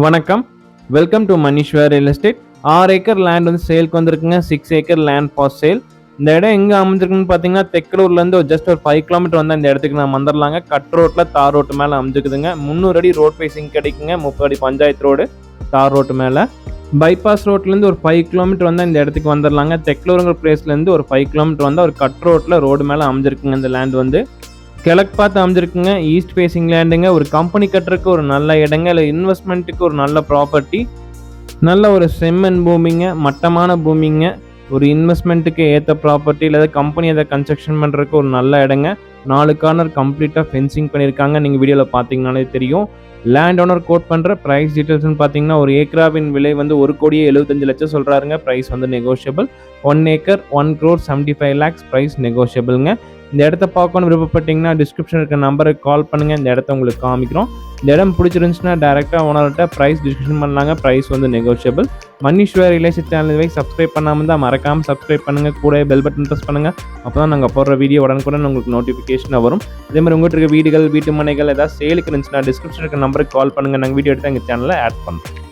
வணக்கம். Welcome to Manishwar real estate. 6 acre land வந்து சேலுக்கு வந்திருக்குங்க. 6 ஏக்கர் லேண்ட் ஃபார் சேல். இந்த இடம் எங்கே அமைஞ்சிருக்குன்னு பார்த்தீங்கன்னா, தெக்கலூர்லேருந்து ஜஸ்ட் ஒரு 5 கிலோமீட்டர் வந்து இந்த இடத்துக்கு நம்ம வந்துடலாங்க. கட் ரோட்டில் தார் ரோட்டு மேலே அமைஞ்சிருக்குதுங்க. 300 அடி ரோட் ஃபேஸிங் கிடைக்குங்க. 30 அடி பஞ்சாயத்து ரோடு தார் ரோட்டு மேலே. பைபாஸ் ரோட்லேருந்து ஒரு 5 கிலோமீட்டர் வந்தால் இந்த இடத்துக்கு வந்துடலாங்க. தெக்கலூருங்கிற பிளேஸ்லேருந்து ஒரு 5 கிலோமீட்டர் வந்தால் ஒரு கட் ரோட்டில் ரோடு மேலே அமைஞ்சிருக்குங்க. இந்த லேண்ட் வந்து கிழக்கு பார்த்து அமைஞ்சிருக்குங்க. ஈஸ்ட் ஃபேஸிங் லேண்டுங்க. ஒரு கம்பெனி கட்டுறதுக்கு ஒரு நல்ல இடங்க. இல்லை இன்வெஸ்ட்மெண்ட்டுக்கு ஒரு நல்ல ப்ராப்பர்ட்டி. நல்ல ஒரு செம்மண் பூமிங்க, மட்டமான பூமிங்க. ஒரு இன்வெஸ்ட்மெண்ட்டுக்கு ஏற்ற ப்ராப்பர்ட்டி, இல்லை கம்பெனி எதாவது கன்ஸ்ட்ரக்ஷன் பண்ணுறதுக்கு ஒரு நல்ல இடங்க. 4 கார்னர் கம்ப்ளீட்டாக ஃபென்சிங் பண்ணியிருக்காங்க. நீங்கள் வீடியோவில் பார்த்தீங்கன்னாலே தெரியும். லேண்ட் ஓனர் கோட் பண்ணுற ப்ரைஸ் டீட்டெயில்ஸ்னு பார்த்தீங்கன்னா, ஒரு ஏக்கராவின் விலை வந்து 1,75,00,000 சொல்கிறாருங்க. ப்ரைஸ் வந்து நெகோஷியபிள். 1 ஏக்கர் 1,75 lakhs ப்ரைஸ் நெகோஷியபிள்ங்க. இந்த இடத்த பார்க்கணும் விருப்பப்பட்டீங்கன்னா டிஸ்கிரிப்ஷன் இருக்க நம்பருக்கு கால் பண்ணுங்கள். இந்த இடத்த உங்களுக்கு காமிக்கிறோம். இந்த இடம் பிடிச்சிருந்துச்சுன்னா டேரெக்டாக ஓனர்கிட்ட ப்ரைஸ் டிஸ்கஷன் பண்ணலாங்க. ப்ரைஸ் வந்து negotiable. Manishwar real estate channel subscribe பண்ணாமல் தான் மறக்காமல் சப்ஸ்கிரைப் பண்ணுங்கள். கூட பெல் பட்டன் ப்ரெஸ் பண்ணுங்கள். அப்போ தான் நாங்கள் போடுற வீடியோ உடனுக்குடன் உங்களுக்கு நோட்டிஃபிகேஷனாக வரும். அதே மாதிரி உங்கள்கிட்ட இருக்க வீடுகள், வீட்டு மனைகள் ஏதாவது சேலுக்கு இருந்துச்சுன்னா டிஸ்கிரிப்ஷன் இருக்க நம்பருக்கு கால் பண்ணுங்கள். நாங்கள் வீடியோ எடுத்து எங்கள் சேனலில் ஆட் பண்ணுறோம்.